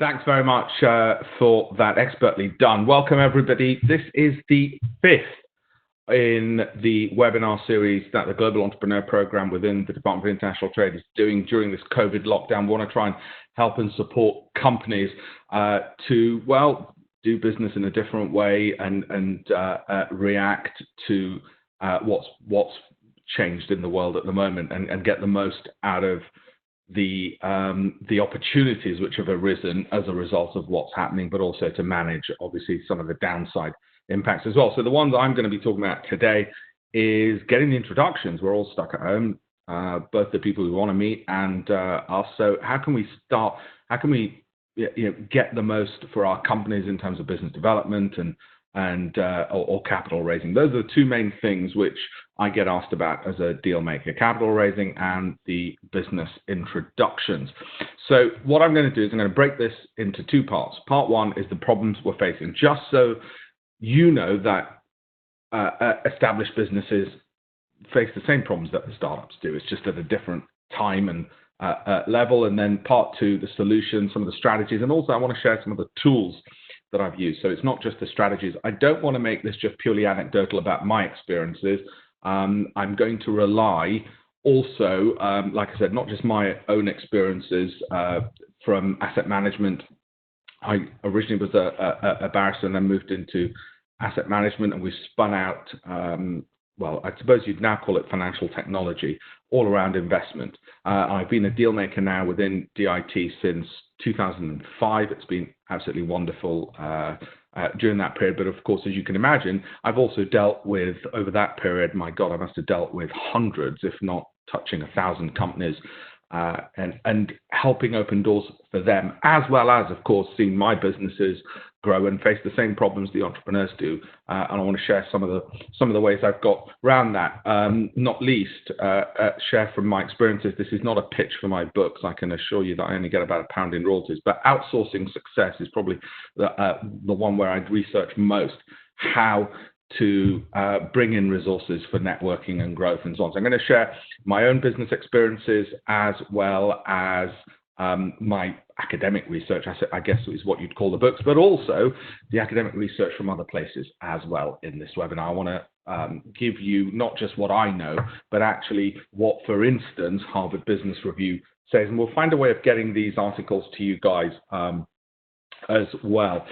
Thanks very much for that, expertly done. Welcome, everybody. This is the fifth in the webinar series that the Global Entrepreneur Program within the Department of International Trade is doing during this COVID lockdown. We want to try and help and support companies to, well, do business in a different way and react to what's changed in the world at the moment and get the most out of the opportunities which have arisen as a result of what's happening, but also to manage, obviously, some of the downside impacts as well. So the ones I'm going to be talking about today is getting the introductions. We're all stuck at home, both the people we want to meet and us. So how can we start? How can we get the most for our companies in terms of business development or capital raising? Those are the two main things which I get asked about as a deal maker: capital raising and the business introductions. So what I'm going to do is I'm going to break this into two parts. Part one is the problems we're facing, just so you know that established businesses face the same problems that the startups do. It's just at a different time and level. And then part two, the solutions, some of the strategies, and also I want to share some of the tools that I've used. So it's not just the strategies. I don't want to make this just purely anecdotal about my experiences. I'm going to rely also, like I said, not just my own experiences from asset management. I originally was a barrister and then moved into asset management, and we spun out, well, I suppose you'd now call it financial technology, all around investment. I've been a deal maker now within DIT since 2005. It's been absolutely wonderful during that period. But of course, as you can imagine, I've also dealt with, over that period, my God, I must have dealt with hundreds, if not touching 1,000 companies, and helping open doors for them, as well as, of course, seeing my businesses grow and face the same problems the entrepreneurs do. And I want to share some of the ways I've got around that. Not least, share from my experiences. This is not a pitch for my books. I can assure you that I only get about £1 in royalties. But outsourcing success is probably the one where I'd research most how to bring in resources for networking and growth and so on. So I'm going to share my own business experiences as well as my academic research, I guess is what you'd call the books, but also the academic research from other places as well in this webinar. I want to give you not just what I know, but actually what, for instance, Harvard Business Review says, and we'll find a way of getting these articles to you guys as well.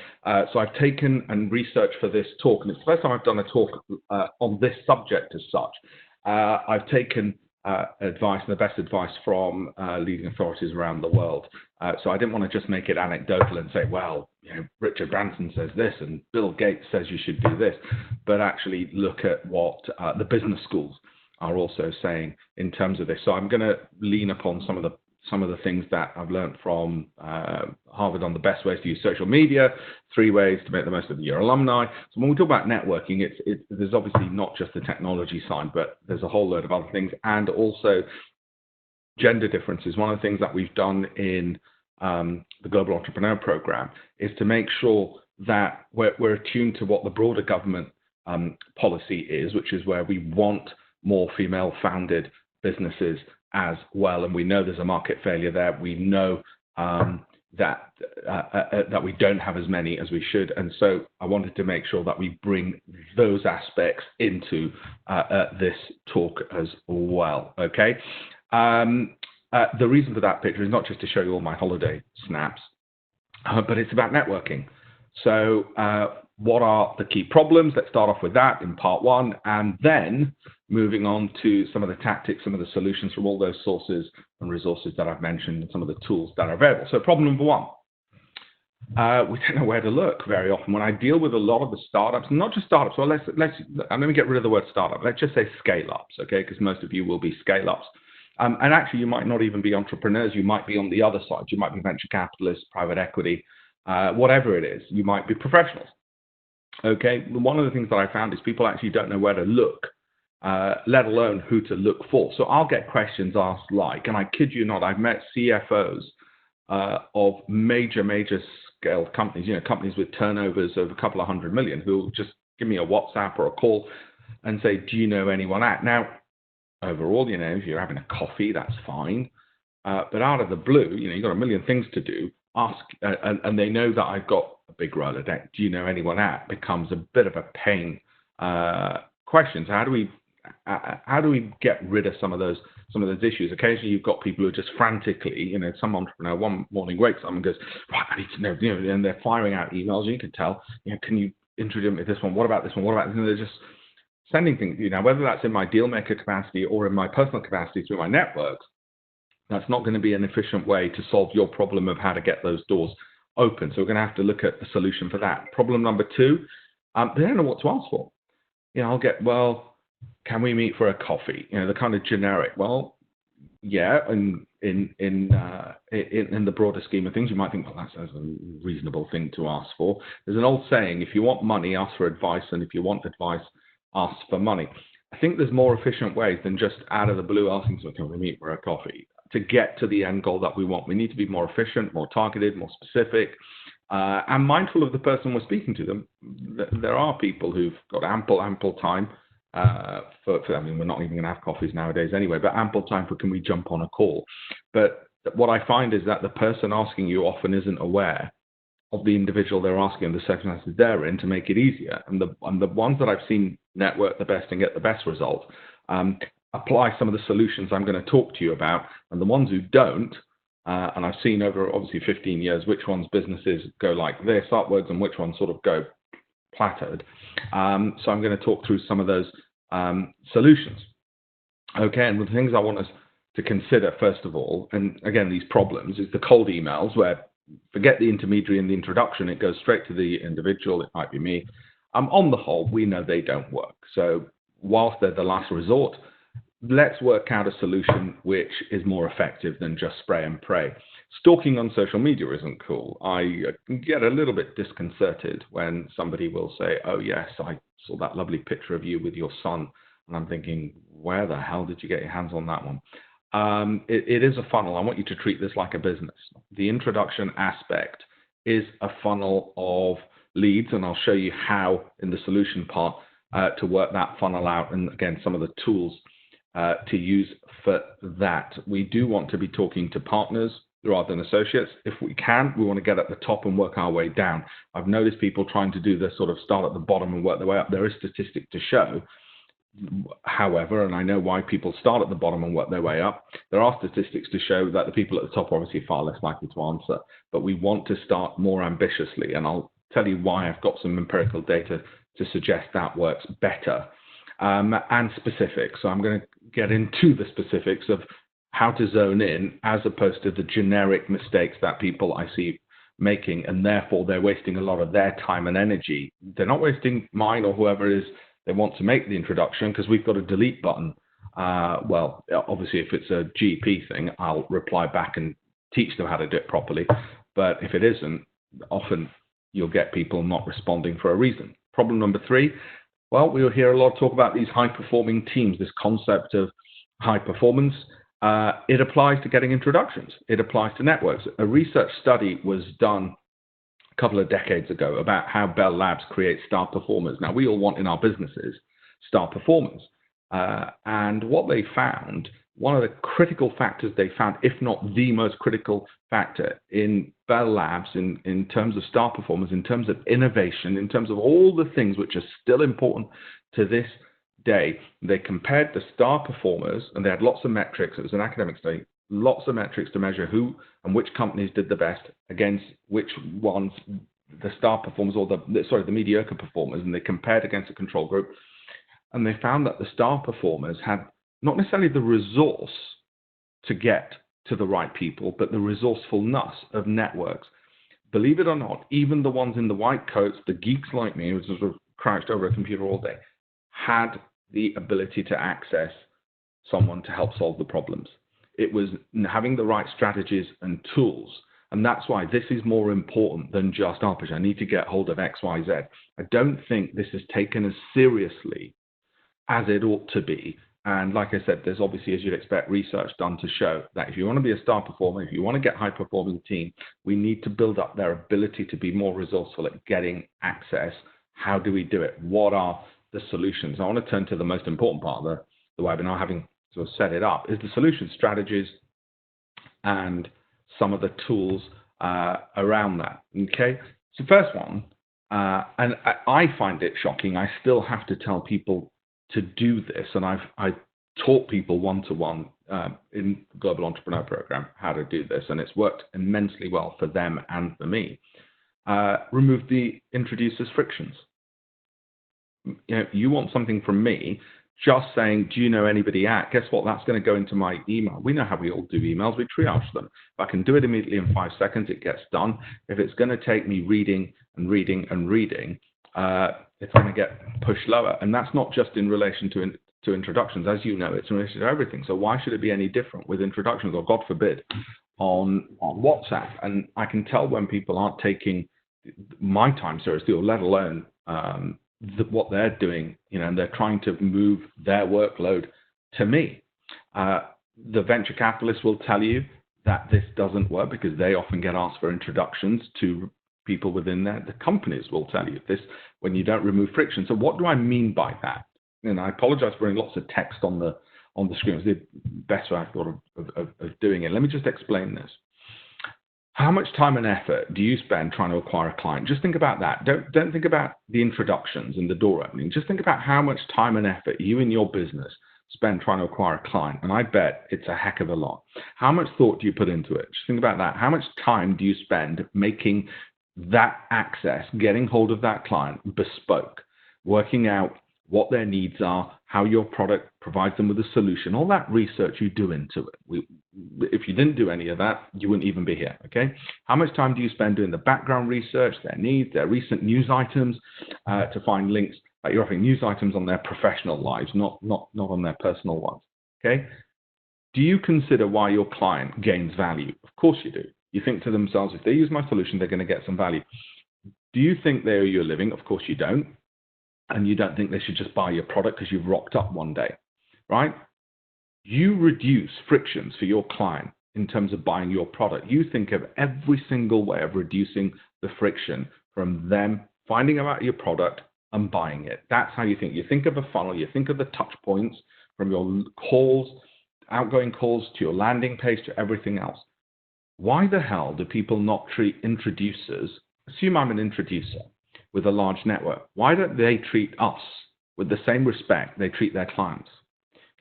So I've taken and researched for this talk, and it's the first time I've done a talk on this subject as such. I've taken advice, and the best advice from leading authorities around the world. So I didn't want to just make it anecdotal and say, well, Richard Branson says this and Bill Gates says you should do this, but actually look at what the business schools are also saying in terms of this. So I'm going to lean upon some of the things that I've learned from Harvard on the best ways to use social media, 3 ways to make the most of your alumni. So when we talk about networking, there's obviously not just the technology side, but there's a whole load of other things, and also gender differences. One of the things that we've done in the Global Entrepreneur Program is to make sure that we're attuned to what the broader government policy is, which is where we want more female-founded businesses as well, and we know there's a market failure there. We know that we don't have as many as we should, and so I wanted to make sure that we bring those aspects into this talk as well. Okay. The reason for that picture is not just to show you all my holiday snaps, but it's about networking. So what are the key problems? Let's start off with that in part one, and then moving on to some of the tactics, some of the solutions from all those sources and resources that I've mentioned, and some of the tools that are available. So problem number one, we don't know where to look very often. When I deal with a lot of the startups, not just startups, well, let me get rid of the word startup. Let's just say scale-ups, okay? Because most of you will be scale-ups. And actually, you might not even be entrepreneurs. You might be on the other side. You might be venture capitalists, private equity, whatever it is. You might be professionals. Okay, one of the things that I found is people actually don't know where to look, let alone who to look for. So I'll get questions asked like, and I kid you not, I've met CFOs of major scale companies, companies with turnovers of a couple of 100 million, who will just give me a WhatsApp or a call and say, do you know anyone at? Now, overall, if you're having a coffee, that's fine. But out of the blue, you've got a million things to do. ask, and they know that I've got a big Rolodex, do you know anyone at, becomes a bit of a pain question. So how do we get rid of some of those issues? Occasionally you've got people who are just frantically, some entrepreneur one morning wakes up and goes, right, I need to know, and they're firing out emails. You can tell, can you introduce me to this one? What about this one? What about this? And they're just sending things, whether that's in my deal maker capacity or in my personal capacity through my networks. That's not going to be an efficient way to solve your problem of how to get those doors open. So we're going to have to look at a solution for that. Problem number two, they don't know what to ask for. I'll get, well, can we meet for a coffee? The kind of generic. Well, yeah, in the broader scheme of things, you might think, well, that's a reasonable thing to ask for. There's an old saying: if you want money, ask for advice, and if you want advice, ask for money. I think there's more efficient ways than just out of the blue asking, so can we meet for a coffee? To get to the end goal that we want, we need to be more efficient, more targeted, more specific, and mindful of the person we're speaking to them. There are people who've got ample time for I mean, we're not even going to have coffees nowadays anyway, but ample time for, can we jump on a call? But what I find is that the person asking you often isn't aware of the individual they're asking and the circumstances they're in to make it easier. And the ones that I've seen network the best and get the best results, apply some of the solutions I'm going to talk to you about, and the ones who don't, and I've seen over obviously 15 years which ones businesses go like this upwards and which ones sort of go plateaued. So I'm going to talk through some of those solutions. Okay, and the things I want us to consider first of all, and again these problems, is the cold emails where forget the intermediary and the introduction, it goes straight to the individual. It might be me. On the whole, we know they don't work. So whilst they're the last resort, let's work out a solution which is more effective than just spray and pray. Stalking on social media isn't cool. I get a little bit disconcerted when somebody will say, oh yes, I saw that lovely picture of you with your son. And I'm thinking, where the hell did you get your hands on that one? It is a funnel. I want you to treat this like a business. The introduction aspect is a funnel of leads, and I'll show you how in the solution part to work that funnel out, and again, some of the tools to use for that. We do want to be talking to partners rather than associates. If we can, we want to get at the top and work our way down. I've noticed people trying to do this sort of start at the bottom and work their way up. There is statistics to show, however, and I know why people start at the bottom and work their way up. There are statistics to show that the people at the top are obviously far less likely to answer, but we want to start more ambitiously, and I'll tell you why. I've got some empirical data to suggest that works better. And specific. So I'm going to get into the specifics of how to zone in as opposed to the generic mistakes that people I see making, and therefore they're wasting a lot of their time and energy. They're not wasting mine or whoever it is they want to make the introduction, because we've got a delete button. Well, obviously, if it's a GP thing, I'll reply back and teach them how to do it properly. But if it isn't, often you'll get people not responding for a reason. Problem number three, well, we'll hear a lot of talk about these high-performing teams, this concept of high performance. It applies to getting introductions. It applies to networks. A research study was done a couple of decades ago about how Bell Labs creates star performers. Now, we all want in our businesses star performers. And what they found, one of the critical factors they found, if not the most critical factor in Bell Labs in terms of star performers, in terms of innovation, in terms of all the things which are still important to this day, they compared the star performers, and they had lots of metrics. It was an academic study, lots of metrics to measure who and which companies did the best against which ones, the star performers or the mediocre performers, and they compared against a control group. And they found that the star performers had not necessarily the resource to get to the right people, but the resourcefulness of networks. Believe it or not, even the ones in the white coats, the geeks like me, who sort of crouched over a computer all day, had the ability to access someone to help solve the problems. It was having the right strategies and tools. And that's why this is more important than just, I need to get hold of X, Y, Z. I don't think this is taken as seriously as it ought to be. And like I said, there's obviously, as you'd expect, research done to show that if you want to be a star performer, if you want to get a high-performing team, we need to build up their ability to be more resourceful at getting access. How do we do it? What are the solutions? I want to turn to the most important part of the webinar, having sort of set it up, is the solution strategies and some of the tools around that. Okay, so first one, and I find it shocking. I still have to tell people to do this, and I taught people one-to-one in the Global Entrepreneur Program how to do this, and it's worked immensely well for them and for me. Remove the introducer's frictions. You want something from me, just saying, do you know anybody at? Guess what? That's going to go into my email. We know how we all do emails. We triage them. If I can do it immediately in 5 seconds, it gets done. If it's going to take me reading and reading and reading, it's going to get pushed lower. And that's not just in relation to introductions. As you know, it's in relation to everything. So why should it be any different with introductions, or God forbid, on WhatsApp? And I can tell when people aren't taking my time seriously, or let alone what they're doing, and they're trying to move their workload to me. The venture capitalists will tell you that this doesn't work because they often get asked for introductions to people within there. The companies will tell you this when you don't remove friction. So what do I mean by that? And I apologize for putting lots of text on the screen. It's the best way I thought of doing it. Let me just explain this. How much time and effort do you spend trying to acquire a client? Just think about that. Don't think about the introductions and the door opening. Just think about how much time and effort you and your business spend trying to acquire a client. And I bet it's a heck of a lot. How much thought do you put into it? Just think about that. How much time do you spend making that access, getting hold of that client bespoke, working out what their needs are, how your product provides them with a solution, all that research you do into it. If you didn't do any of that, you wouldn't even be here, okay? How much time do you spend doing the background research, their needs, their recent news items, to find links? You're offering news items on their professional lives, not on their personal ones, okay? Do you consider why your client gains value? Of course you do. You think to themselves, if they use my solution, they're going to get some value. Do you think they owe you a living? Of course you don't. And you don't think they should just buy your product because you've rocked up one day, right? You reduce frictions for your client in terms of buying your product. You think of every single way of reducing the friction from them finding out your product and buying it. That's how you think. You think of a funnel. You think of the touch points from your calls, outgoing calls, to your landing page, to everything else. Why the hell do people not treat introducers? Assume I'm an introducer with a large network. Why don't they treat us with the same respect they treat their clients?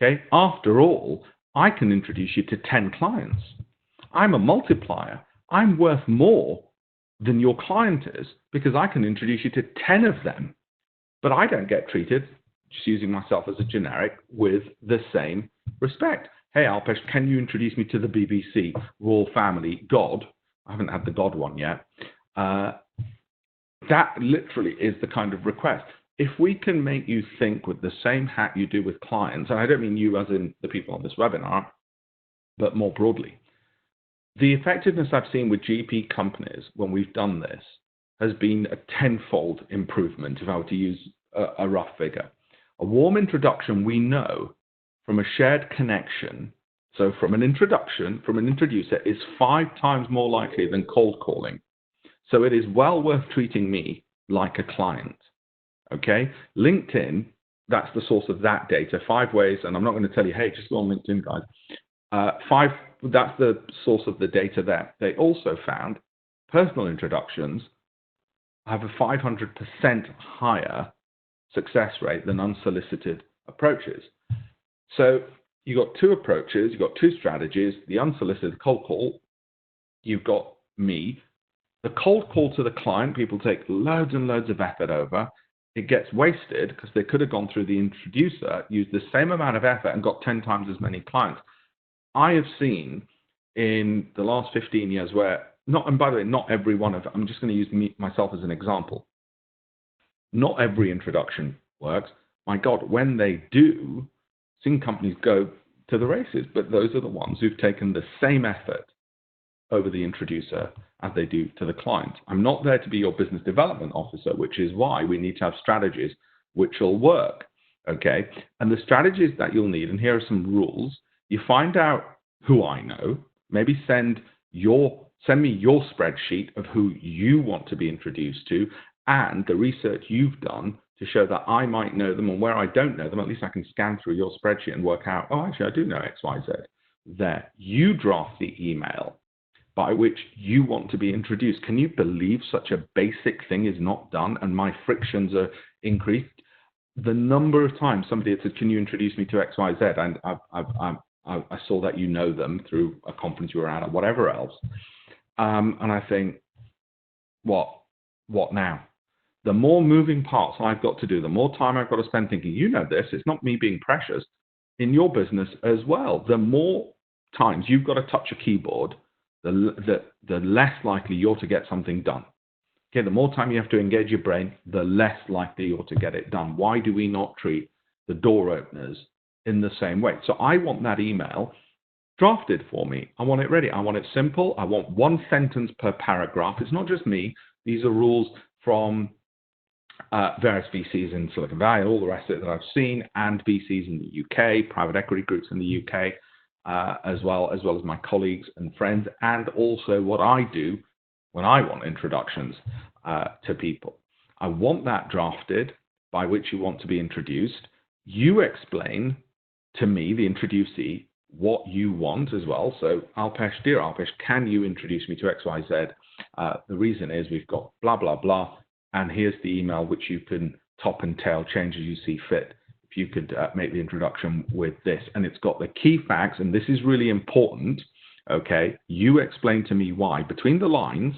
Okay. After all, I can introduce you to 10 clients. I'm a multiplier. I'm worth more than your client is because I can introduce you to 10 of them. But I don't get treated, just using myself as a generic, with the same respect. Hey, Alpesh, can you introduce me to the BBC, Royal Family, God? I haven't had the God one yet. That literally is the kind of request. If we can make you think with the same hat you do with clients, and I don't mean you as in the people on this webinar, but more broadly, the effectiveness I've seen with GP companies when we've done this has been a tenfold improvement, if I were to use a rough figure. A warm introduction, we know from a shared connection, so from an introduction, from an introducer, is 5 times more likely than cold calling. So it is well worth treating me like a client, okay? LinkedIn, that's the source of that data, 5 ways, and I'm not going to tell you, hey, just go on LinkedIn, guys. That's the source of the data there. They also found personal introductions have a 500% higher success rate than unsolicited approaches. So you've got 2 approaches, you've got 2 strategies, the unsolicited cold call, you've got me. The cold call to the client, people take loads and loads of effort over. It gets wasted because they could have gone through the introducer, used the same amount of effort and got 10 times as many clients. I have seen in the last 15 years where, and by the way, not every one of, I'm just going to use myself as an example. Not every introduction works. My God, when they do, seen companies go to the races, but those are the ones who've taken the same effort over the introducer as they do to the client. I'm not there to be your business development officer, which is why we need to have strategies which will work, okay? And the strategies that you'll need, and here are some rules. You find out who I know, maybe send me your spreadsheet of who you want to be introduced to and the research you've done to show that I might know them, and where I don't know them, at least I can scan through your spreadsheet and work out, oh, actually, I do know X, Y, Z. There. You draft the email by which you want to be introduced. Can you believe such a basic thing is not done and my frictions are increased? The number of times somebody had said, can you introduce me to XYZ? And I saw that you know them through a conference you were at or whatever else. And I think, what now? The more moving parts I've got to do, the more time I've got to spend thinking, you know this, it's not me being precious, in your business as well. The more times you've got to touch a keyboard, the less likely you're to get something done. Okay, the more time you have to engage your brain, the less likely you're to get it done. Why do we not treat the door openers in the same way? So I want that email drafted for me. I want it ready. I want it simple. I want one sentence per paragraph. It's not just me. These are rules from various VCs in Silicon Valley, all the rest of it that I've seen, and VCs in the UK, private equity groups in the UK, as well as my colleagues and friends, and also what I do when I want introductions to people. I want that drafted by which you want to be introduced. You explain to me, the introducee, what you want as well. So, Alpesh, dear Alpesh, can you introduce me to XYZ? The reason is we've got blah, blah, blah. And here's the email which you can top and tail, change as you see fit. If you could make the introduction with this. And it's got the key facts, and this is really important, okay? You explain to me why, between the lines,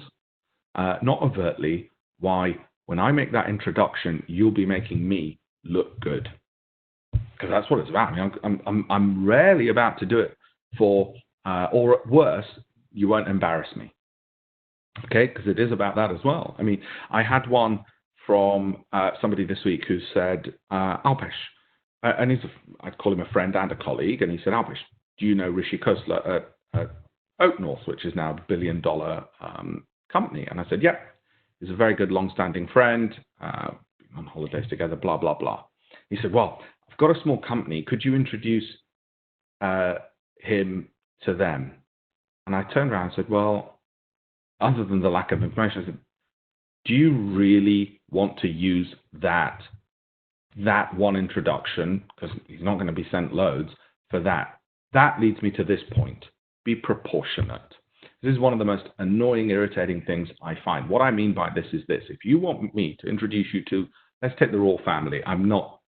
not overtly, why when I make that introduction, you'll be making me look good. Because that's what it's about. I mean, I'm rarely about to do it for, or at worst, you won't embarrass me. Okay, because it is about that as well. I mean, I had one from somebody this week who said, Alpesh, and I'd call him a friend and a colleague, and he said, Alpesh, do you know Rishi Khosla at Oak North, which is now a $1 billion company? And I said, yeah, he's a very good long-standing friend, on holidays together, blah, blah, blah. He said, well, I've got a small company. Could you introduce him to them? And I turned around and said, well, other than the lack of information, I said, do you really want to use that one introduction, because he's not going to be sent loads, for that? That leads me to this point. Be proportionate. This is one of the most annoying, irritating things I find. What I mean by this is this. If you want me to introduce you to, let's take the royal family. I'm not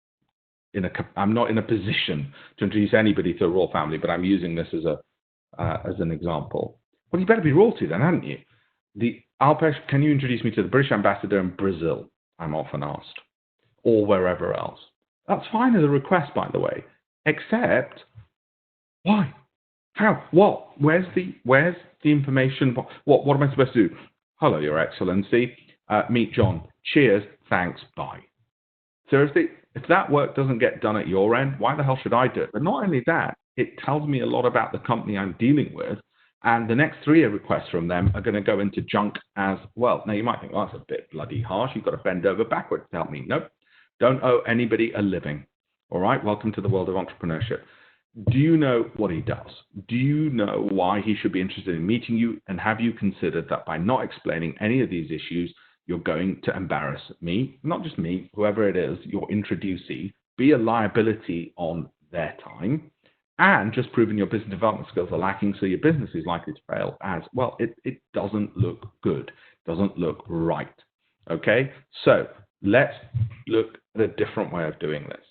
in a position to introduce anybody to the royal family, but I'm using this as an example. Well, you better be royalty then, hadn't you? Alpesh, can you introduce me to the British ambassador in Brazil? I'm often asked, or wherever else. That's fine as a request, by the way. Except, why? How? What? Where's the information? What am I supposed to do? Hello, Your Excellency. Meet John. Cheers. Thanks. Bye. Seriously, if that work doesn't get done at your end, why the hell should I do it? But not only that, it tells me a lot about the company I'm dealing with. And the next 3 requests from them are going to go into junk as well. Now, you might think, well, that's a bit bloody harsh. You've got to bend over backwards to help me. Nope. Don't owe anybody a living. All right? Welcome to the world of entrepreneurship. Do you know what he does? Do you know why he should be interested in meeting you? And have you considered that by not explaining any of these issues, you're going to embarrass me, not just me, whoever it is, your introducee, be a liability on their time, and just proving your business development skills are lacking, so your business is likely to fail as well. It doesn't look good, doesn't look right. Okay, so let's look at a different way of doing this.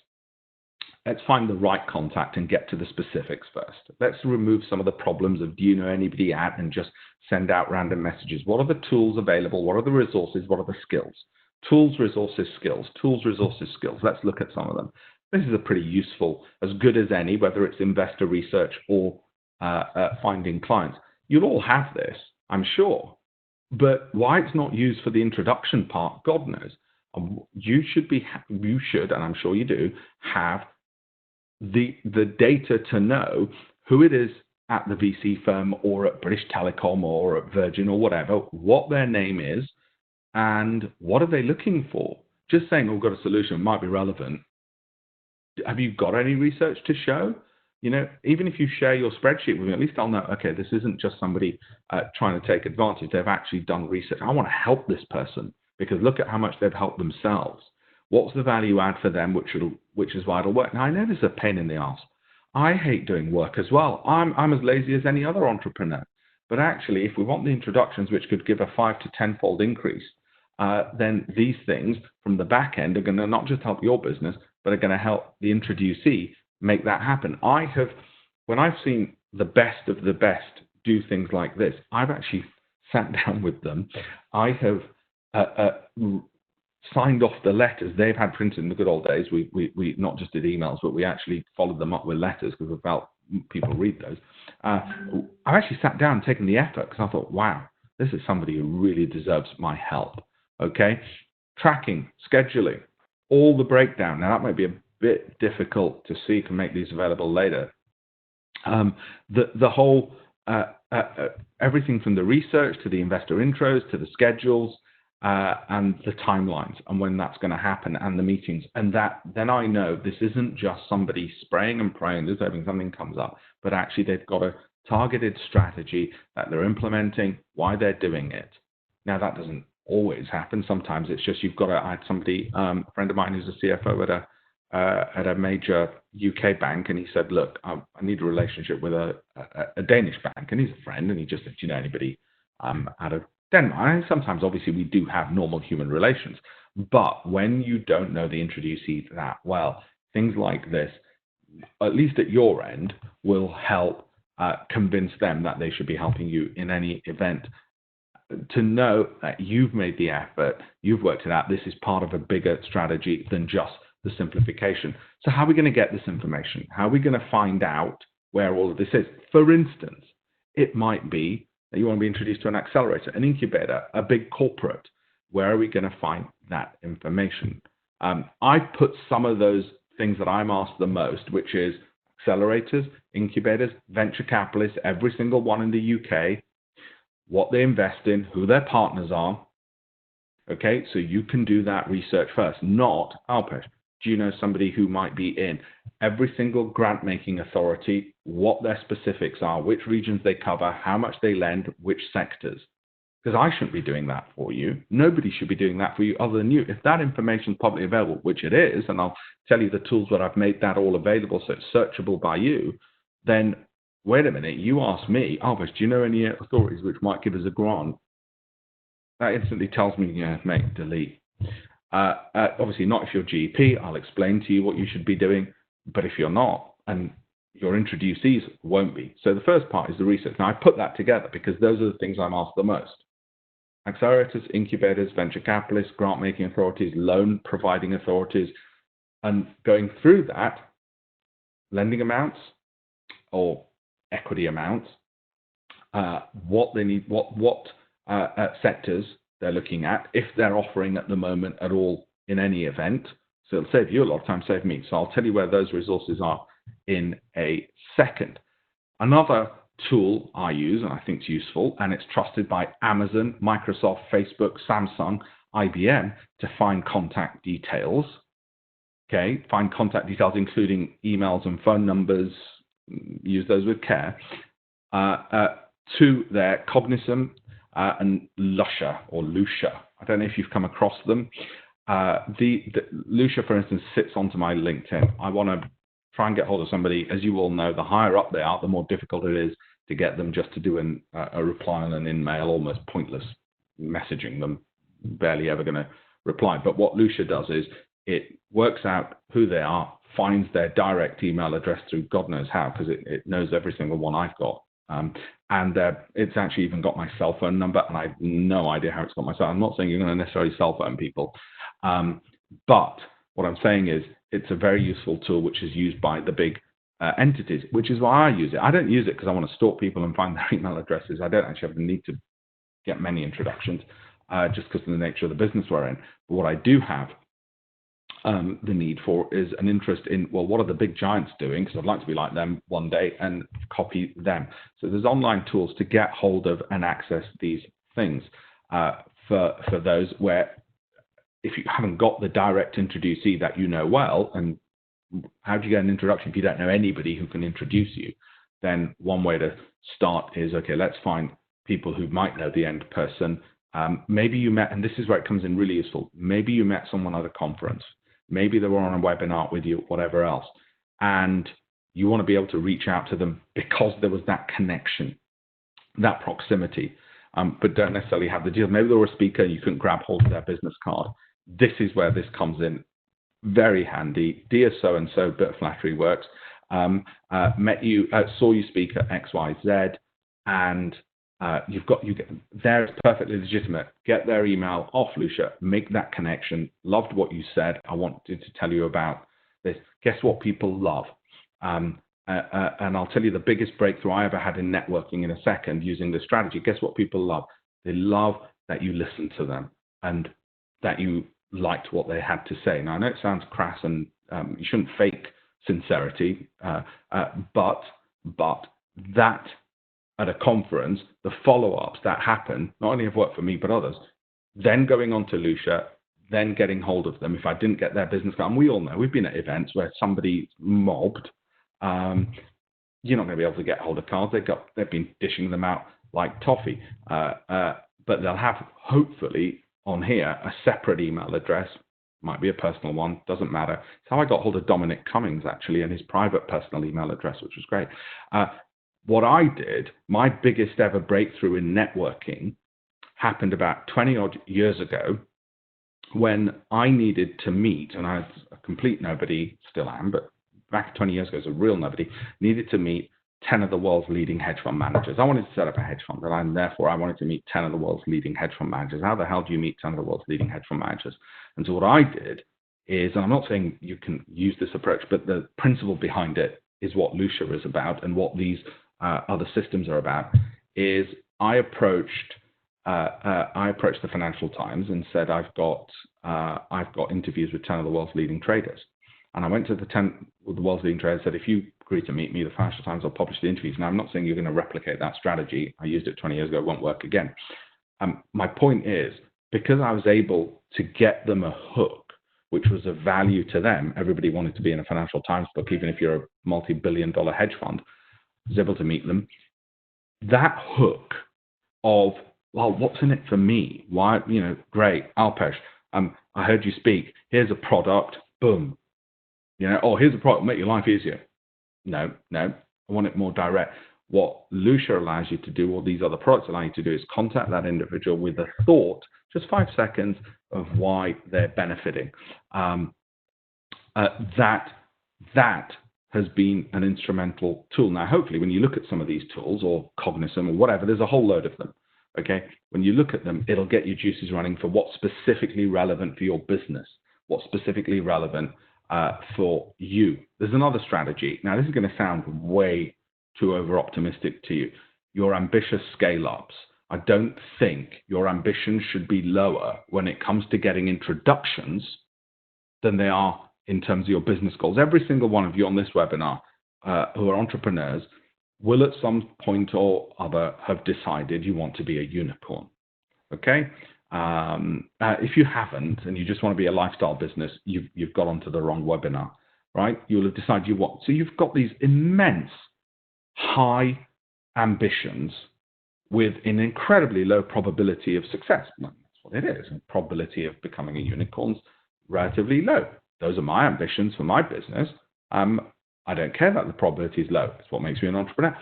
Let's find the right contact and get to the specifics first. Let's remove some of the problems of do you know anybody at and just send out random messages. What are the tools available? What are the resources? What are the skills? Tools, resources, skills. Tools, resources, skills. Let's look at some of them. This is a pretty useful, as good as any, whether it's investor research or finding clients. You'll all have this, I'm sure. But why it's not used for the introduction part, God knows. You should, and I'm sure you do, have the data to know who it is at the VC firm or at British Telecom or at Virgin or whatever, what their name is, and what are they looking for. Just saying, oh, we've got a solution might be relevant. Have you got any research to show? You know, even if you share your spreadsheet with me, at least I'll know, okay, this isn't just somebody trying to take advantage. They've actually done research. I want to help this person because look at how much they've helped themselves. What's the value add for them, which is vital work? Now, I know this is a pain in the ass. I hate doing work as well. I'm as lazy as any other entrepreneur. But actually, if we want the introductions, which could give a 5 to 10-fold increase, then these things from the back end are going to not just help your business, but are going to help the introducee make that happen. When I've seen the best of the best do things like this, I've actually sat down with them. I have signed off the letters they've had printed in the good old days. We not just did emails, but we actually followed them up with letters because we felt people read those. I've actually sat down and taken the effort because I thought, wow, this is somebody who really deserves my help. Okay, tracking, scheduling, all the breakdown. Now that might be a bit difficult to see. You can make these available later. The whole everything from the research to the investor intros to the schedules and the timelines and when that's going to happen and the meetings, and then I know this isn't just somebody spraying and praying, just hoping something comes up, but actually they've got a targeted strategy that they're implementing, why they're doing it. Now that doesn't always happen. Sometimes it's just you've got to. I had somebody, a friend of mine who's a CFO at a major UK bank, and he said, look, I need a relationship with a Danish bank, and he's a friend, and he just said, do you know anybody out of Denmark? And sometimes obviously we do have normal human relations, but when you don't know the introducee that well, things like this, at least at your end, will help convince them that they should be helping you in any event. To know that you've made the effort, you've worked it out, this is part of a bigger strategy than just the simplification. So how are we going to get this information? How are we going to find out where all of this is? For instance, it might be that you want to be introduced to an accelerator, an incubator, a big corporate. Where are we going to find that information? I've put some of those things that I'm asked the most, which is accelerators, incubators, venture capitalists, every single one in the UK, what they invest in, who their partners are. Okay, so you can do that research first, not, Alpesh, do you know somebody who might be in every single grant-making authority, what their specifics are, which regions they cover, how much they lend, which sectors? Because I shouldn't be doing that for you. Nobody should be doing that for you other than you. If that information is publicly available, which it is, and I'll tell you the tools where I've made that all available so it's searchable by you, then wait a minute, you ask me, Alpesh, do you know any authorities which might give us a grant? That instantly tells me, yeah, mate, delete. Obviously not if you're GP, I'll explain to you what you should be doing, but if you're not, and your introducees won't be. So the first part is the research. Now I put that together because those are the things I'm asked the most. Accelerators, incubators, venture capitalists, grant-making authorities, loan-providing authorities, and going through that, lending amounts or equity amounts, what they need, what sectors they're looking at, if they're offering at the moment at all in any event. So it'll save you a lot of time, save me. So I'll tell you where those resources are in a second. Another tool I use, and I think it's useful, and it's trusted by Amazon, Microsoft, Facebook, Samsung, IBM, to find contact details. Okay, find contact details, including emails and phone numbers. Use those with care. To their Cognizant and Lusha or Lucia. I don't know if you've come across them. The Lucia, for instance, sits onto my LinkedIn. I want to try and get hold of somebody. As you all know, the higher up they are, the more difficult it is to get them just to do a reply on an in-mail, almost pointless messaging them, barely ever going to reply. But what Lucia does is it works out who they are, finds their direct email address through God knows how, because it knows every single one I've got. And it's actually even got my cell phone number, and I have no idea how it's got my cell. I'm not saying you're going to necessarily cell phone people, but what I'm saying is it's a very useful tool which is used by the big entities, which is why I use it. I don't use it because I want to stalk people and find their email addresses. I don't actually have the need to get many introductions just because of the nature of the business we're in. But what I do have the need for is an interest in, well, what are the big giants doing? Because I'd like to be like them one day and copy them. So there's online tools to get hold of and access these things for those where if you haven't got the direct introducee that you know well, and how do you get an introduction if you don't know anybody who can introduce you? Then one way to start is, okay, let's find people who might know the end person. Maybe you met, and this is where it comes in really useful, maybe you met someone at a conference. Maybe they were on a webinar with you, whatever else, and you want to be able to reach out to them because there was that connection. that proximity, but don't necessarily have the deal. Maybe they're a speaker, you can grab hold of their business card. This is where this comes in very handy. Dear so-and-so, bit of flattery works. Met you, saw you speak at XYZ, and there it's perfectly legitimate. Get their email off Lucia, make that connection. Loved what you said. I wanted to tell you about this. Guess what people love? And I'll tell you the biggest breakthrough I ever had in networking in a second using this strategy. Guess what people love? They love that you listened to them and that you liked what they had to say. Now, I know it sounds crass and you shouldn't fake sincerity, but that at a conference, the follow-ups that happen, not only have worked for me, but others, then going on to Lucia, then getting hold of them. If I didn't get their business card, and we all know, we've been at events where somebody mobbed, you're not going to be able to get hold of cards. They've been dishing them out like toffee. But they'll have, hopefully, on here, a separate email address. Might be a personal one, doesn't matter. It's how I got hold of Dominic Cummings, actually, and his private personal email address, which was great. What I did, my biggest ever breakthrough in networking happened about 20 odd years ago when I needed to meet, and I was a complete nobody, still am, but back 20 years ago as a real nobody, needed to meet 10 of the world's leading hedge fund managers. I wanted to set up a hedge fund, and therefore I wanted to meet 10 of the world's leading hedge fund managers. How the hell do you meet 10 of the world's leading hedge fund managers? And so what I did is, and I'm not saying you can use this approach, but the principle behind it is what Lucia is about and what these other systems are about, is I approached the Financial Times and said, I've got interviews with 10 of the world's leading traders. And I went to the 10 of the world's leading traders and said, if you agree to meet me, the Financial Times will publish the interviews. Now, I'm not saying you're going to replicate that strategy. I used it 20 years ago. It won't work again. My point is, because I was able to get them a hook, which was of value to them, everybody wanted to be in a Financial Times book, even if you're a multi-billion-dollar hedge fund, I was able to meet them. That hook of, well, what's in it for me? Why, great, Alpesh, I heard you speak. Here's a product, boom. Here's a product, make your life easier. No, I want it more direct. What Lucia allows you to do, or these other products allow you to do, is contact that individual with a thought, just 5 seconds, of why they're benefiting. That has been an instrumental tool. Now, hopefully, when you look at some of these tools, or Cognizant, or whatever, there's a whole load of them. Okay, when you look at them, it'll get your juices running for what's specifically relevant for your business, what's specifically relevant for you. There's another strategy. Now, this is going to sound way too over-optimistic to you. Your ambitious scale-ups. I don't think your ambitions should be lower when it comes to getting introductions than they are in terms of your business goals. Every single one of you on this webinar who are entrepreneurs will at some point or other have decided you want to be a unicorn. Okay? If you haven't, and you just want to be a lifestyle business, you've got onto the wrong webinar, right? You'll have decided you want. So you've got these immense high ambitions with an incredibly low probability of success. That's what it is. The probability of becoming a unicorn is relatively low. Those are my ambitions for my business. I don't care that the probability is low. It's what makes me an entrepreneur.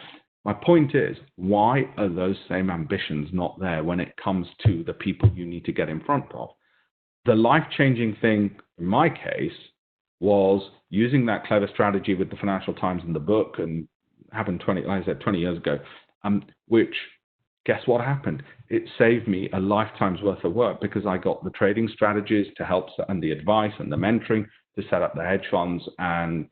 My point is, why are those same ambitions not there when it comes to the people you need to get in front of? The life-changing thing, in my case, was using that clever strategy with the Financial Times in the book, and happened 20 years ago, which, guess what happened? It saved me a lifetime's worth of work, because I got the trading strategies to help, and the advice and the mentoring to set up the hedge funds, and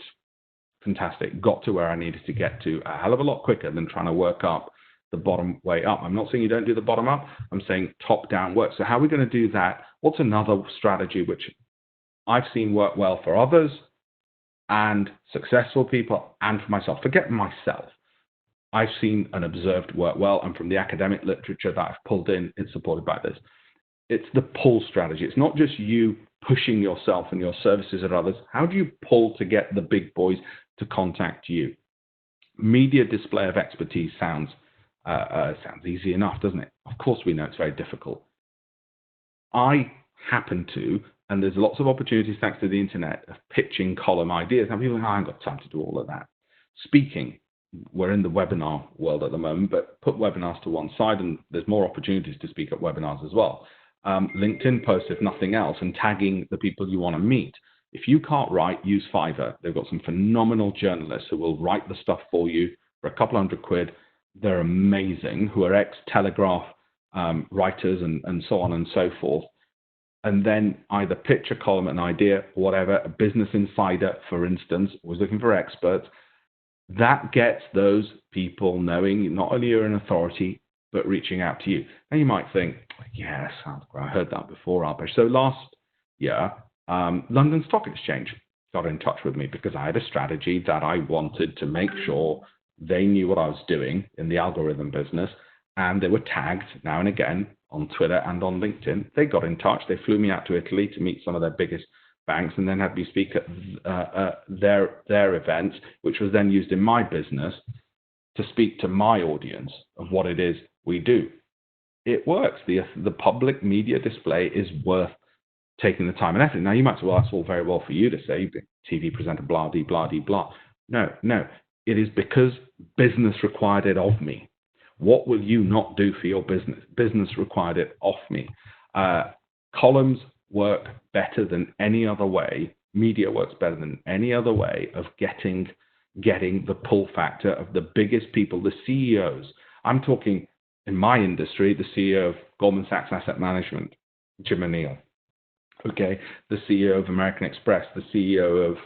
fantastic, got to where I needed to get to a hell of a lot quicker than trying to work up the bottom way up. I'm not saying you don't do the bottom up. I'm saying top down work. So how are we going to do that? What's another strategy which I've seen work well for others and successful people and for myself? Forget myself. I've seen and observed work well, and from the academic literature that I've pulled in, it's supported by this. It's the pull strategy. It's not just you pushing yourself and your services at others. How do you pull to get the big boys to contact you? Media display of expertise sounds easy enough, doesn't it? Of course we know it's very difficult. I happen to, and there's lots of opportunities thanks to the internet, of pitching column ideas. Now people think, I haven't got time to do all of that. Speaking, we're in the webinar world at the moment, but put webinars to one side, and there's more opportunities to speak at webinars as well. LinkedIn posts, if nothing else, and tagging the people you want to meet. If you can't write, use Fiverr. They've got some phenomenal journalists who will write the stuff for you for a couple £100. They're amazing, who are ex-Telegraph writers and so on and so forth. And then either pitch a column, an idea, whatever. A Business Insider, for instance, was looking for experts. That gets those people knowing not only you're an authority, but reaching out to you. And you might think, yeah, sounds great. I heard that before, Alpesh. So last year, London Stock Exchange got in touch with me because I had a strategy that I wanted to make sure they knew what I was doing in the algorithm business. And they were tagged now and again on Twitter and on LinkedIn. They got in touch. They flew me out to Italy to meet some of their biggest banks, and then had me speak at their events, which was then used in my business to speak to my audience of what it is we do. It works. The public media display is worth taking the time and effort. Now, you might say, well, that's all very well for you to say, TV presenter, blah, de, blah, de, blah. No. It is because business required it of me. What will you not do for your business? Business required it of me. Columns work better than any other way. Media works better than any other way of getting the pull factor of the biggest people, the CEOs. I'm talking in my industry, the CEO of Goldman Sachs Asset Management, Jim O'Neill. Okay, the CEO of American Express, the CEO of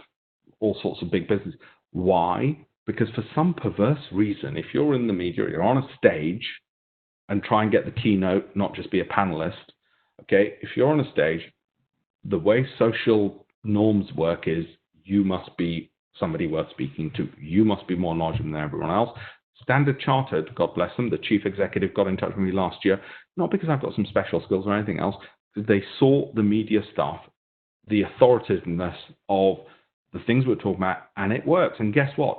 all sorts of big business. Why? Because for some perverse reason, if you're in the media, you're on a stage and try and get the keynote, not just be a panelist. Okay, if you're on a stage, the way social norms work is you must be somebody worth speaking to. You must be more knowledgeable than everyone else. Standard Chartered, God bless them, the chief executive got in touch with me last year, not because I've got some special skills or anything else, because they saw the media stuff, the authoritativeness of the things we're talking about, and it works. And guess what?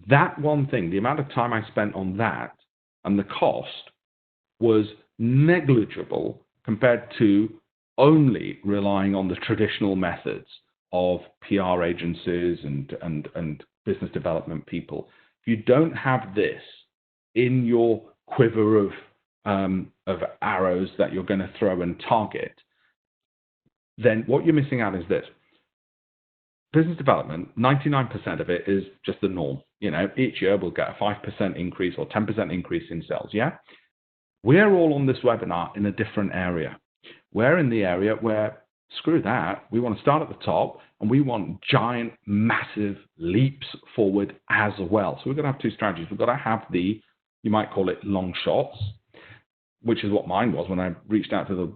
That one thing, the amount of time I spent on that and the cost was negligible compared to only relying on the traditional methods of PR agencies and business development people. If you don't have this in your quiver of arrows that you're going to throw and target, then what you're missing out is this. Business development, 99% of it is just the norm. Each year we'll get a 5% increase or 10% increase in sales, yeah? We're all on this webinar in a different area. We're in the area where, screw that, we want to start at the top and we want giant, massive leaps forward as well. So we're going to have two strategies. We've got to have the, you might call it long shots, which is what mine was when I reached out to the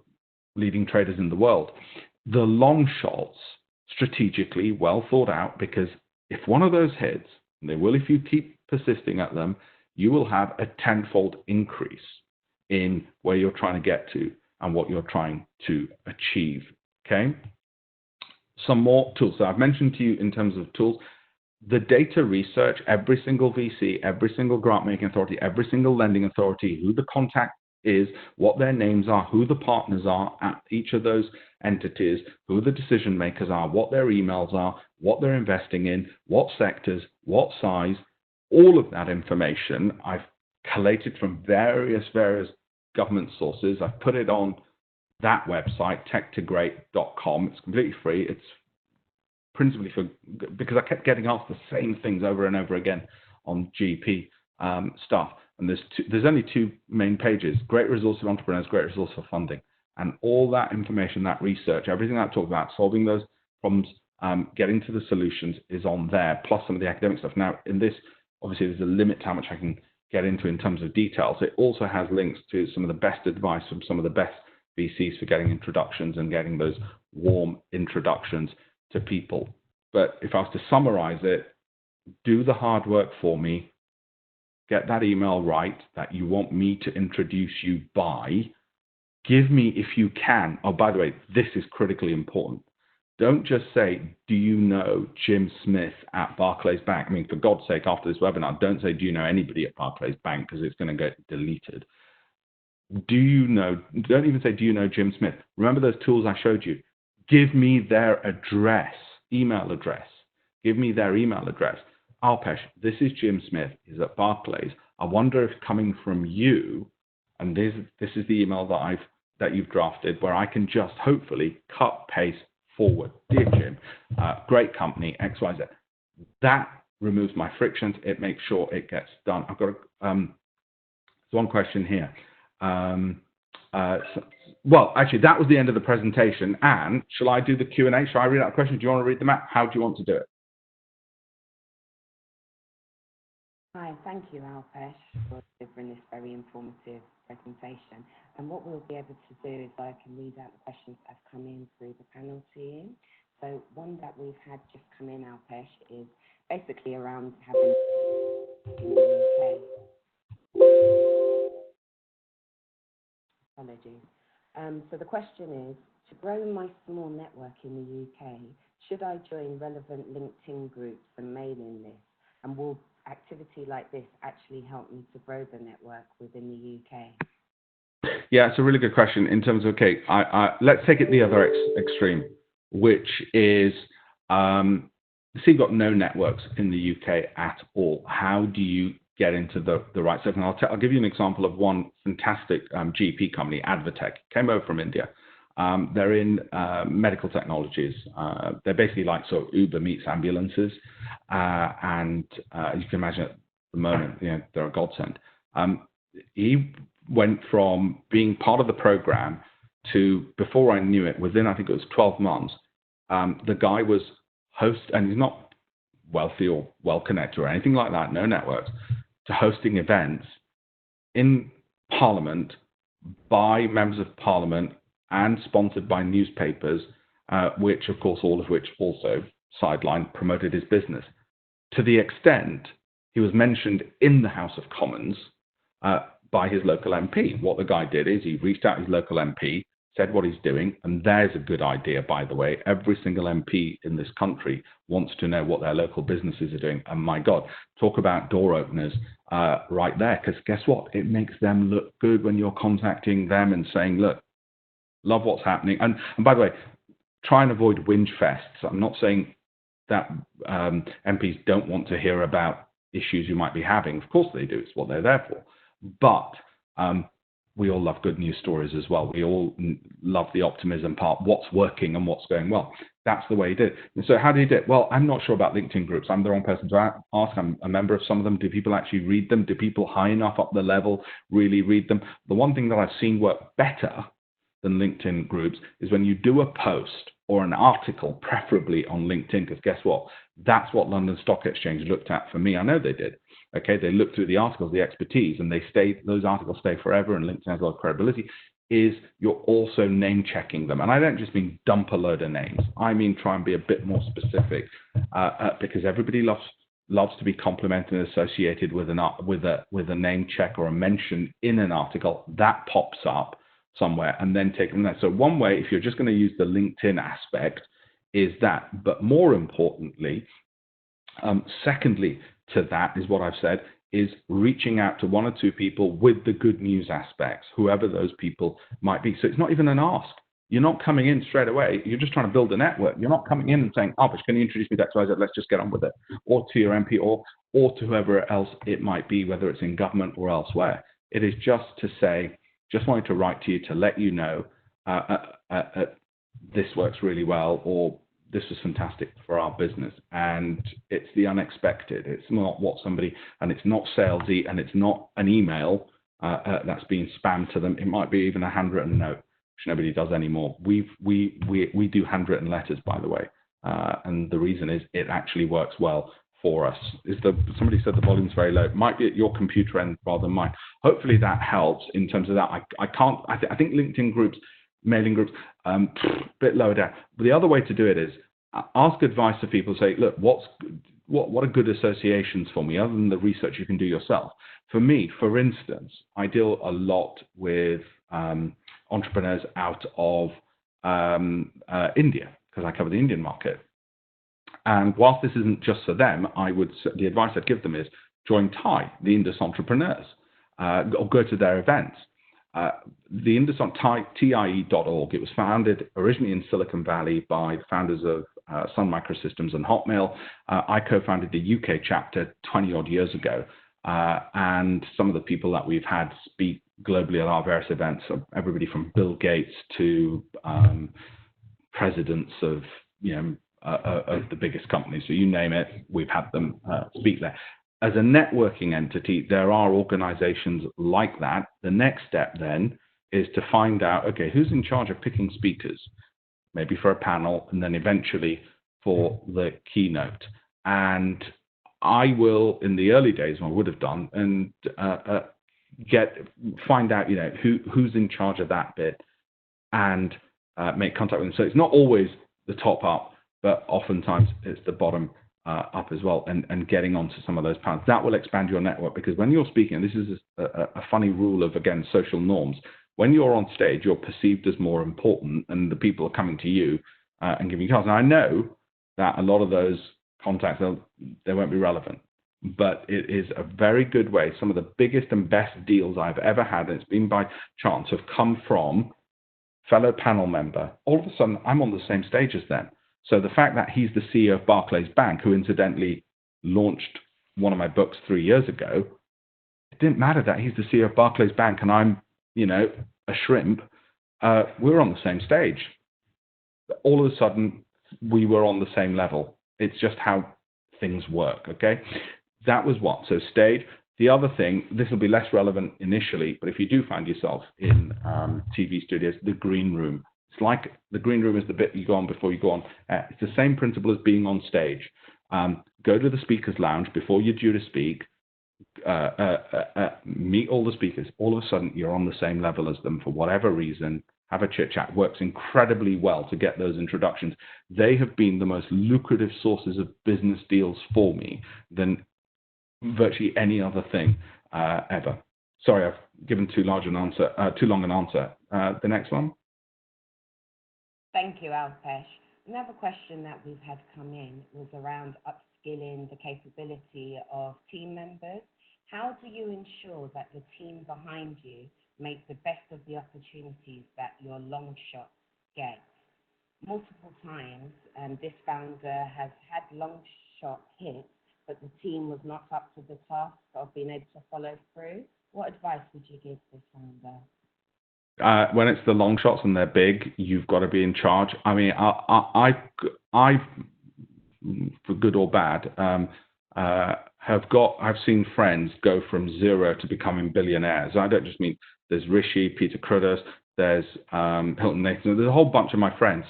leading traders in the world. The long shots, strategically well thought out, because if one of those hits, and they will if you keep persisting at them, you will have a tenfold increase in where you're trying to get to and what you're trying to achieve, okay? Some more tools. So I've mentioned to you in terms of tools, the data research, every single VC, every single grant-making authority, every single lending authority, who the contact is, what their names are, who the partners are at each of those entities, who the decision makers are, what their emails are, what they're investing in, what sectors, what size, all of that information I've collated from various government sources. I've put it on that website, tech2great.com. It's completely free. It's principally because I kept getting asked the same things over and over again on GP stuff. And there's only two main pages: great resource for entrepreneurs, great resource for funding. And all that information, that research, everything I talked about, solving those problems, getting to the solutions is on there, plus some of the academic stuff. Now, in this, obviously, there's a limit to how much I can get into in terms of details. It also has links to some of the best advice from some of the best VCs for getting introductions and getting those warm introductions to people. But if I was to summarize it, do the hard work for me, get that email right that you want me to introduce you by. Give me, if you can, oh, by the way, this is critically important. Don't just say, do you know Jim Smith at Barclays Bank? I mean, for God's sake, after this webinar, don't say, do you know anybody at Barclays Bank? Because it's going to get deleted. Don't even say, do you know Jim Smith? Remember those tools I showed you? Give me their address, email address. Give me their email address. Alpesh, this is Jim Smith. He's at Barclays. I wonder if coming from you, and this is the email that you've drafted, where I can just hopefully cut, paste, forward. Dear Jim, great company, XYZ. That removes my frictions. It makes sure it gets done. I've got one question here. Well, actually, that was the end of the presentation. And shall I do the Q&A? Shall I read out the question? Do you want to read them out? How do you want to do it? Hi, thank you, Alpesh, for delivering this very informative presentation. And what we'll be able to do is I can read out the questions that have come in through the panel team. So one that we've had just come in, Alpesh, is basically around having in the UK. Apologies. So the question is, to grow my small network in the UK, should I join relevant LinkedIn groups and mailing lists? And will activity like this actually help me to grow the network within the UK? Yeah, it's a really good question in terms of, okay, let's take it the other extreme, which is, so you've got no networks in the UK at all. How do you get into the right stuff? And I'll give you an example of one fantastic GP company, Advotech, came over from India. They're in medical technologies. They're basically like sort of Uber meets ambulances. And you can imagine at the moment, they're a godsend. He went from being part of the program to, before I knew it, within, I think it was 12 months, the guy was host, and he's not wealthy or well-connected or anything like that, no networks, to hosting events in Parliament by members of Parliament and sponsored by newspapers, which, of course, all of which also sidelined, promoted his business. To the extent he was mentioned in the House of Commons by his local MP. What the guy did is he reached out to his local MP, said what he's doing, and there's a good idea, by the way. Every single MP in this country wants to know what their local businesses are doing. And my God, talk about door openers right there, because guess what? It makes them look good when you're contacting them and saying, look, love what's happening. And by the way, try and avoid whinge fests. I'm not saying that MPs don't want to hear about issues you might be having. Of course they do. It's what they're there for. But we all love good news stories as well. We all love the optimism part, what's working and what's going well. That's the way he did. And so how did he do it? Well, I'm not sure about LinkedIn groups. I'm the wrong person to ask. I'm a member of some of them. Do people actually read them? Do people high enough up the level really read them? The one thing that I've seen work better than LinkedIn groups is when you do a post or an article, preferably on LinkedIn, because guess what? That's what London Stock Exchange looked at for me. I know they did. Okay, they looked through the articles, the expertise, and those articles stay forever, and LinkedIn has a lot of credibility, is you're also name checking them. And I don't just mean dump a load of names. I mean try and be a bit more specific, because everybody loves to be complimented and associated with a name check or a mention in an article. That pops up somewhere, and then take them there. So one way, if you're just going to use the LinkedIn aspect, is that. But more importantly, secondly to that is what I've said, is reaching out to one or two people with the good news aspects, whoever those people might be. So it's not even an ask. You're not coming in straight away. You're just trying to build a network. You're not coming in and saying, oh, but can you introduce me to XYZ? Let's just get on with it. Or to your MP or to whoever else it might be, whether it's in government or elsewhere. It is just to say, just wanted to write to you to let you know this works really well, or this was fantastic for our business. And it's the unexpected. It's not what somebody, and it's not salesy, and it's not an email that's being spammed to them. It might be even a handwritten note, which nobody does anymore. We do handwritten letters, by the way. And the reason is it actually works well for us. Somebody said the volume's very low. It might be at your computer end rather than mine. Hopefully that helps in terms of that. I think LinkedIn groups, mailing groups, bit lower down. But the other way to do it is ask advice to people. Say, look, what are good associations for me other than the research you can do yourself? For me, for instance, I deal a lot with entrepreneurs out of India, because I cover the Indian market. And whilst this isn't just for them, the advice I'd give them is join TIE, the Indus Entrepreneurs, or go to their events. The Indus TIE.org. It was founded originally in Silicon Valley by the founders of Sun Microsystems and Hotmail. I co-founded the UK chapter 20 odd years ago. And some of the people that we've had speak globally at our various events, everybody from Bill Gates to presidents of of the biggest companies. So you name it, we've had them speak there. As a networking entity, there are organizations like that. The next step then is to find out, okay, who's in charge of picking speakers, maybe for a panel, and then eventually for the keynote. And I will, in the early days, I would have done, and find out, who's in charge of that bit, and make contact with them. So it's not always the top up, but oftentimes it's the bottom up as well, and getting onto some of those panels. That will expand your network, because when you're speaking, and this is a funny rule of, again, social norms, when you're on stage, you're perceived as more important, and the people are coming to you and giving you cards. And I know that a lot of those contacts, they won't be relevant, but it is a very good way. Some of the biggest and best deals I've ever had, and it's been by chance, have come from fellow panel member. All of a sudden, I'm on the same stage as them. So the fact that he's the CEO of Barclays Bank, who incidentally launched one of my books 3 years ago, it didn't matter that he's the CEO of Barclays Bank and I'm, a shrimp. We're on the same stage. All of a sudden, we were on the same level. It's just how things work, okay? That was what? So stage. The other thing, this will be less relevant initially, but if you do find yourself in TV studios, the green room. It's like the green room is the bit you go on before you go on. It's the same principle as being on stage. Go to the speaker's lounge before you're due to speak. Meet all the speakers. All of a sudden, you're on the same level as them for whatever reason. Have a chit chat. Works incredibly well to get those introductions. They have been the most lucrative sources of business deals for me than virtually any other thing ever. Sorry, I've given too long an answer. The next one. Thank you, Alpesh. Another question that we've had come in was around upskilling the capability of team members. How do you ensure that the team behind you make the best of the opportunities that your long shot gets? Multiple times, this founder has had long shot hits, but the team was not up to the task of being able to follow through. What advice would you give this founder? When it's the long shots and they're big, you've got to be in charge. I mean, I for good or bad, I've seen friends go from zero to becoming billionaires. I don't just mean there's Rishi, Peter Cruddas, there's Hilton Nathan. There's a whole bunch of my friends,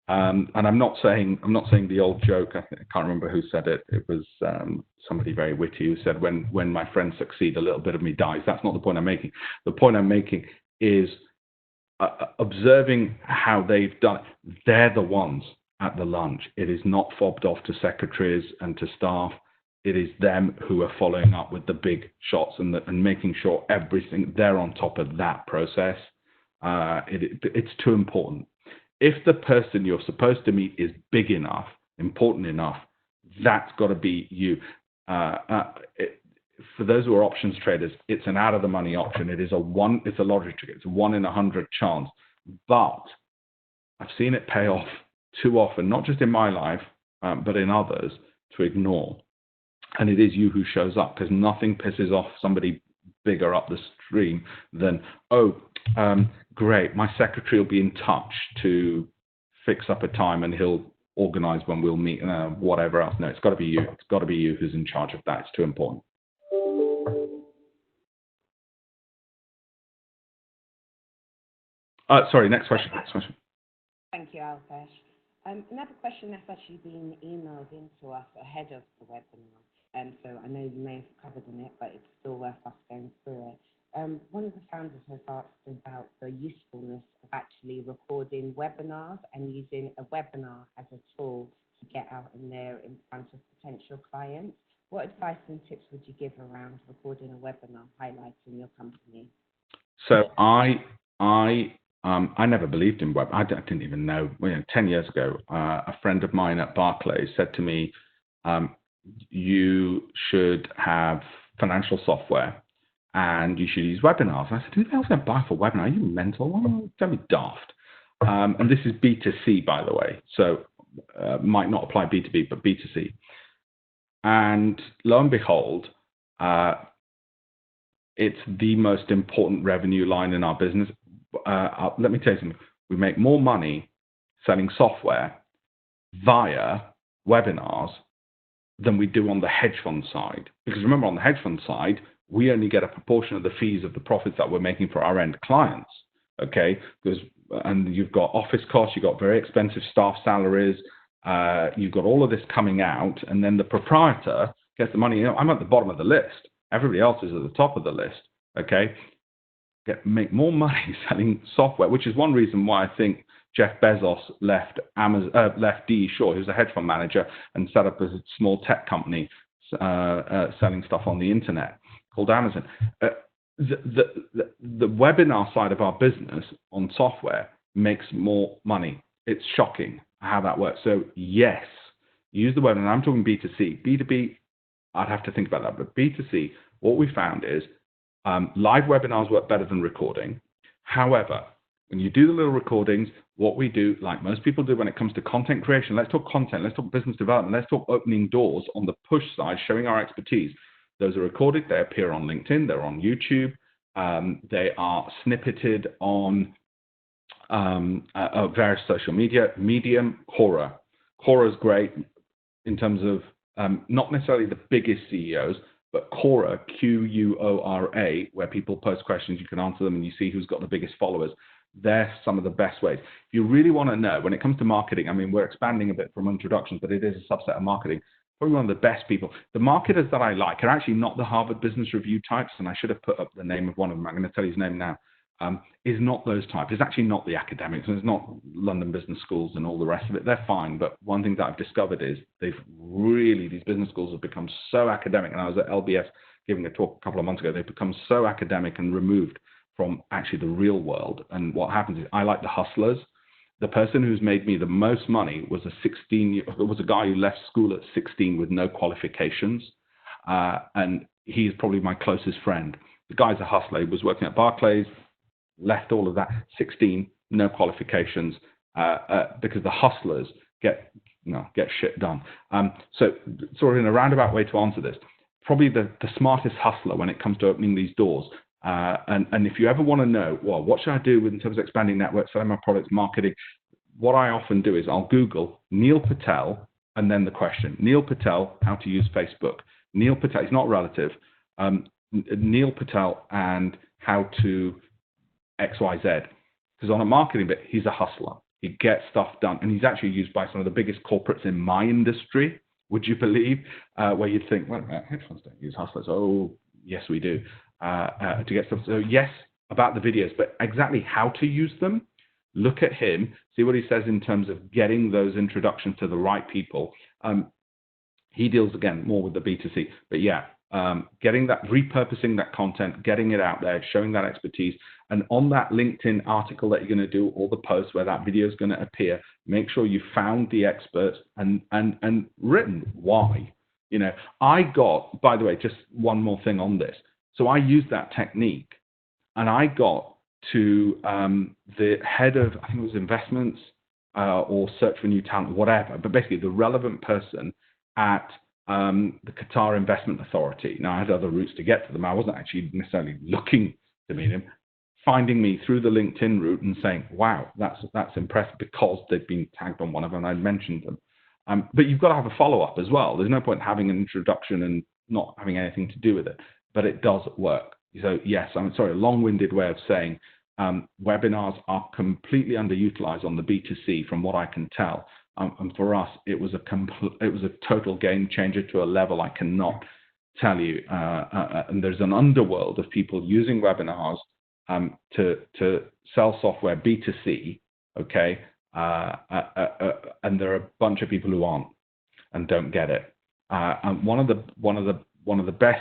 and I'm not saying the old joke. I can't remember who said it. It was somebody very witty who said, "When my friends succeed, a little bit of me dies." That's not the point I'm making. The point I'm making is observing how they've done it. They're the ones at the lunch. It is not fobbed off to secretaries and to staff. It is them who are following up with the big shots and making sure everything, they're on top of that process. It's too important. If the person you're supposed to meet is big enough, important enough, that's got to be you. For those who are options traders, it's an out of the money option. It's a lottery ticket. It's a 1 in 100 chance. But I've seen it pay off too often, not just in my life, but in others, to ignore. And it is you who shows up, because nothing pisses off somebody bigger up the stream than, great, my secretary will be in touch to fix up a time and he'll organize when we'll meet, whatever else. No, it's got to be you. It's got to be you who's in charge of that. It's too important. Sorry, next question. Thank you, Alpesh. Another question that's actually been emailed into us ahead of the webinar, so I know you may have covered in it, but it's still worth us going through it. One of the founders has asked about the usefulness of actually recording webinars and using a webinar as a tool to get out in there in front of potential clients. What advice and tips would you give around recording a webinar highlighting your company? So I never believed in web. I didn't even know. 10 years ago, a friend of mine at Barclays said to me, you should have financial software and you should use webinars. And I said, who the hell's going to buy for a webinar? Are you mental? Don't be daft. And this is B2C, by the way. So might not apply B2B, but B2C. And lo and behold, it's the most important revenue line in our business. Let me tell you something. We make more money selling software via webinars than we do on the hedge fund side. Because remember, on the hedge fund side, we only get a proportion of the fees of the profits that we're making for our end clients. Okay, and you've got office costs, you've got very expensive staff salaries, you've got all of this coming out, and then the proprietor gets the money. I'm at the bottom of the list. Everybody else is at the top of the list. Okay, make more money selling software, which is one reason why I think Jeff Bezos left D.E. Shaw, who's a hedge fund manager, and set up a small tech company selling stuff on the internet called Amazon. The webinar side of our business on software makes more money. It's shocking how that works. So yes, use the webinar. I'm talking B2C. B2B, I'd have to think about that. But B2C, what we found is live webinars work better than recording. However, when you do the little recordings, what we do, like most people do when it comes to content creation, let's talk content, let's talk business development, let's talk opening doors on the push side, showing our expertise. Those are recorded, they appear on LinkedIn, they're on YouTube, they are snippeted on various social media, Medium, Quora. Quora is great in terms of not necessarily the biggest CEOs, but Quora, Quora, where people post questions, you can answer them and you see who's got the biggest followers. They're some of the best ways. If you really want to know, when it comes to marketing, I mean, we're expanding a bit from introductions, but it is a subset of marketing. Probably one of the best people. The marketers that I like are actually not the Harvard Business Review types, and I should have put up the name of one of them. I'm going to tell you his name now. Is not those types. It's actually not the academics, and it's not London business schools and all the rest of it. They're fine, but one thing that I've discovered is these business schools have become so academic, and I was at LBS giving a talk a couple of months ago. They've become so academic and removed from actually the real world. And what happens is I like the hustlers. The person who's made me the most money was a guy who left school at 16 with no qualifications, and he's probably my closest friend. The guy's a hustler. He was working at Barclays, left all of that, 16, no qualifications, because the hustlers get shit done. So sort of in a roundabout way to answer this, probably the smartest hustler when it comes to opening these doors. And if you ever want to know, well, what should I do in terms of expanding networks, selling my products, marketing, what I often do is I'll Google Neil Patel and then the question, Neil Patel, how to use Facebook. Neil Patel, he's not relative. Neil Patel and how to XYZ. Because on a marketing bit, he's a hustler. He gets stuff done. And he's actually used by some of the biggest corporates in my industry, would you believe? Where you'd think, well, hedge funds don't use hustlers. Oh, yes, we do. To get stuff. So yes, about the videos, but exactly how to use them, look at him, see what he says in terms of getting those introductions to the right people. He deals, again, more with the B2C. But yeah, getting that, repurposing that content, getting it out there, showing that expertise. And on that LinkedIn article that you're going to do, or the post where that video is going to appear, make sure you found the experts and written why. You know, I got, by the way, just one more thing on this. So I used that technique, and I got to the head of, I think it was investments or search for new talent, whatever, but basically the relevant person at the Qatar Investment Authority. Now, I had other routes to get to them. I wasn't actually necessarily looking to meet him, finding me through the LinkedIn route and saying, wow, that's impressive, because they've been tagged on one of them and I mentioned them. But you've got to have a follow-up as well. There's no point having an introduction and not having anything to do with it. But it does work. So yes, I'm sorry, a long-winded way of saying webinars are completely underutilized on the B2C from what I can tell. And for us, it was a total game changer to a level I cannot tell you. And there's an underworld of people using webinars to sell software B2C, okay? And there are a bunch of people who aren't and don't get it. And one of the best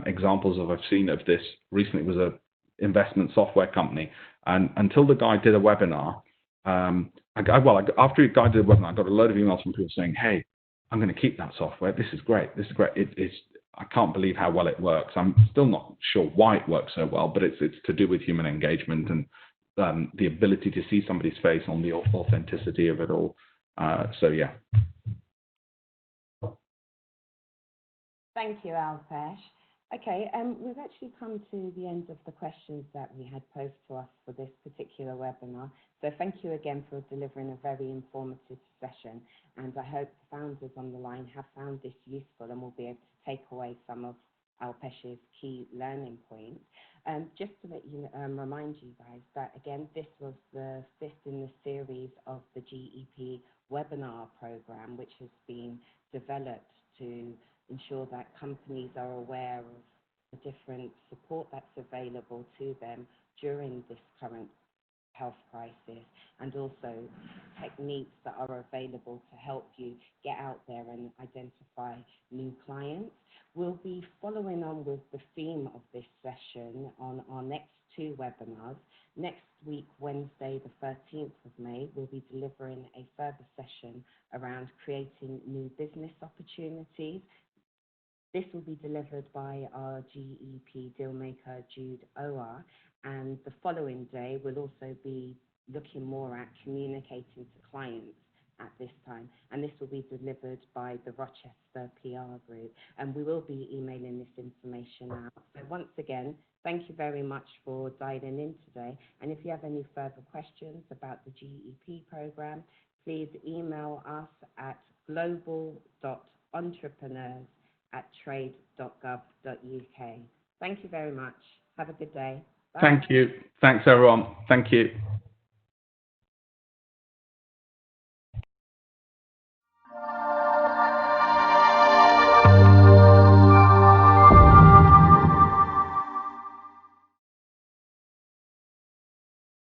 examples I've seen of this recently was a investment software company, and until the guy did a webinar, after the guy did a webinar, I got a load of emails from people saying, "Hey, I'm going to keep that software. This is great. This is great. I can't believe how well it works. I'm still not sure why it works so well, but it's to do with human engagement and the ability to see somebody's face on the authenticity of it all." So yeah. Thank you, Alpesh. Okay, we've actually come to the end of the questions that we had posed to us for this particular webinar. So thank you again for delivering a very informative session. And I hope the founders on the line have found this useful and will be able to take away some of Alpesh's key learning points. Just to let you remind you guys that, again, this was the 5th in the series of the GEP webinar program, which has been developed to ensure that companies are aware of the different support that's available to them during this current health crisis, and also techniques that are available to help you get out there and identify new clients. We'll be following on with the theme of this session on our next 2 webinars. Next week, Wednesday, the 13th of May, we'll be delivering a further session around creating new business opportunities. This will be delivered by our GEP dealmaker, Jude Oar, and the following day we'll also be looking more at communicating to clients at this time, and this will be delivered by the Rochester PR group, and we will be emailing this information out. So once again, thank you very much for dialing in today, and if you have any further questions about the GEP program, please email us at global.entrepreneurs@trade.gov.uk. Thank you very much. Have a good day. Bye. Thank you. Thanks, everyone. Thank you.